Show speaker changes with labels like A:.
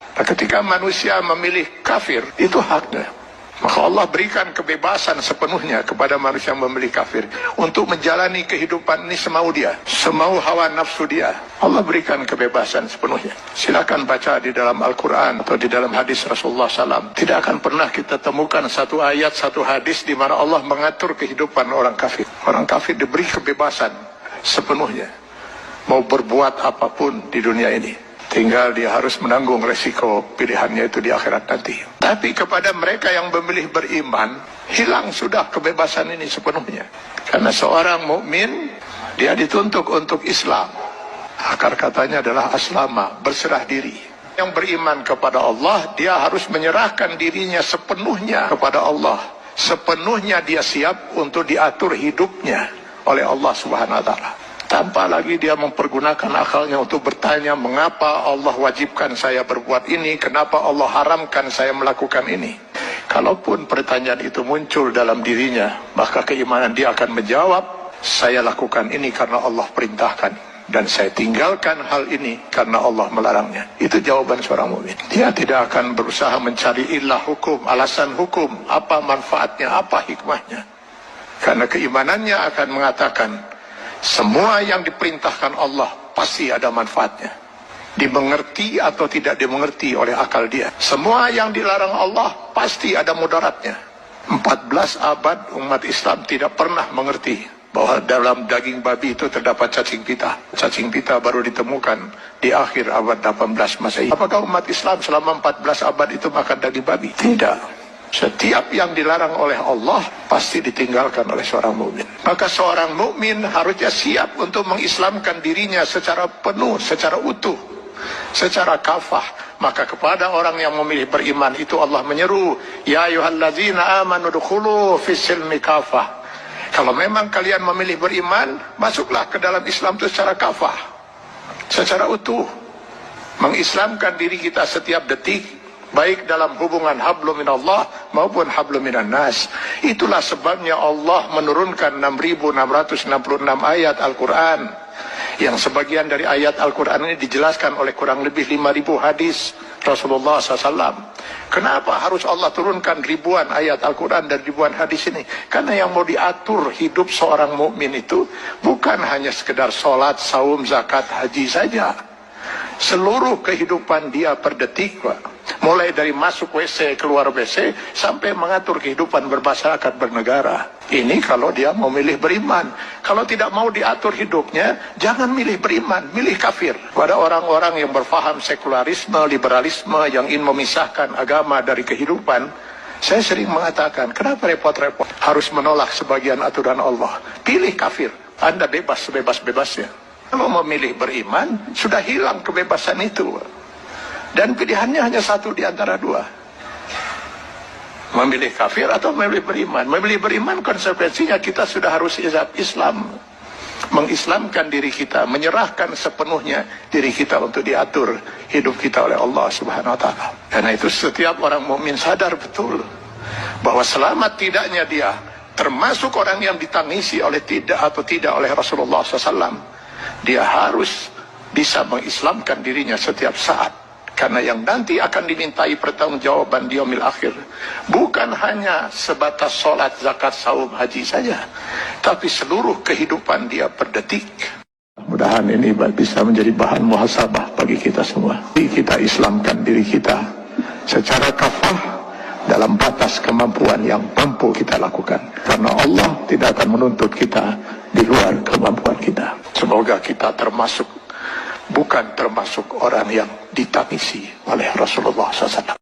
A: Nah, ketika manusia memilih kafir, itu haknya. Maka Allah berikan kebebasan sepenuhnya kepada manusia yang memilih kafir untuk menjalani kehidupan ini semau dia, semau hawa nafsu dia. Allah berikan kebebasan sepenuhnya. Silakan baca di dalam Al-Quran atau di dalam hadis Rasulullah SAW. Tidak akan pernah kita temukan satu ayat, satu hadis di mana Allah mengatur kehidupan orang kafir. Orang kafir diberi kebebasan sepenuhnya, mau berbuat apapun di dunia ini. Tinggal dia harus menanggung resiko pilihannya itu di akhirat nanti. Tapi kepada mereka yang memilih beriman, hilang sudah kebebasan ini sepenuhnya. Karena seorang mukmin dia dituntut untuk Islam. Akar katanya adalah aslama, berserah diri. Yang beriman kepada Allah, dia harus menyerahkan dirinya sepenuhnya kepada Allah. Sepenuhnya dia siap untuk diatur hidupnya oleh Allah Subhanahu wa Ta'ala. Tanpa lagi dia mempergunakan akalnya untuk bertanya, mengapa Allah wajibkan saya berbuat ini, kenapa Allah haramkan saya melakukan ini. Kalaupun pertanyaan itu muncul dalam dirinya, maka keimanan dia akan menjawab, saya lakukan ini karena Allah perintahkan, dan saya tinggalkan hal ini karena Allah melarangnya. Itu jawaban seorang mukmin. Dia tidak akan berusaha mencari ilah hukum, alasan hukum, apa manfaatnya, apa hikmahnya. Karena keimanannya akan mengatakan, semua yang diperintahkan Allah pasti ada manfaatnya. Dimengerti atau tidak dimengerti oleh akal dia. Semua yang dilarang Allah pasti ada mudaratnya. 14 abad umat Islam tidak pernah mengerti bahwa dalam daging babi itu terdapat cacing pita. Cacing pita baru ditemukan di akhir abad 18 Masehi. Apakah umat Islam selama 14 abad itu makan daging babi? Tidak. Setiap yang dilarang oleh Allah pasti ditinggalkan oleh seorang mukmin. Maka seorang mukmin harusnya siap untuk mengislamkan dirinya secara penuh, secara utuh, secara kafah. Maka kepada orang yang memilih beriman itu Allah menyeru, ya ayyuhallazina amanu dukhulu fis-silmi kafah. Kalau memang kalian memilih beriman, masuklah ke dalam Islam itu secara kafah, secara utuh. Mengislamkan diri kita setiap detik, baik dalam hubungan hablum minallah maupun hablum minan nas. Itulah sebabnya Allah menurunkan 6.666 ayat Al-Quran, yang sebagian dari ayat Al-Quran ini dijelaskan oleh kurang lebih 5.000 hadis Rasulullah SAW. Kenapa harus Allah turunkan ribuan ayat Al-Quran dan ribuan hadis ini? Karena yang mau diatur hidup seorang mukmin itu bukan hanya sekedar sholat, saum, zakat, haji saja. Seluruh kehidupan dia per detik, Pak. Mulai dari masuk WC, keluar WC, sampai mengatur kehidupan bermasyarakat, bernegara. Ini kalau dia mau milih beriman. Kalau tidak mau diatur hidupnya, jangan milih beriman, milih kafir. Pada orang-orang yang berfaham sekularisme, liberalisme, yang ingin memisahkan agama dari kehidupan, saya sering mengatakan, kenapa repot-repot harus menolak sebagian aturan Allah? Pilih kafir, Anda bebas sebebas-bebasnya. Kalau memilih beriman, sudah hilang kebebasan itu. Dan pilihannya hanya satu di antara dua. Memilih kafir atau memilih beriman. Memilih beriman konsekuensinya kita sudah harus Islam. Mengislamkan diri kita, menyerahkan sepenuhnya diri kita untuk diatur hidup kita oleh Allah Subhanahu wa Ta'ala. Karena itu setiap orang mukmin sadar betul bahwa selamat tidaknya dia termasuk orang yang ditangisi oleh tidak atau tidak oleh Rasulullah SAW. Dia harus bisa mengislamkan dirinya setiap saat. Karena yang nanti akan dimintai pertanggungjawaban di yaumil akhir bukan hanya sebatas sholat, zakat, saum, haji saja, tapi seluruh kehidupan dia per detik. Mudah-mudahan ini bisa menjadi bahan muhasabah bagi kita semua. Kita islamkan diri kita secara kafah dalam batas kemampuan yang mampu kita lakukan. Karena Allah tidak akan menuntut kita di luar kemampuan kita. Semoga kita bukan termasuk orang yang ditangisi oleh Rasulullah SAW.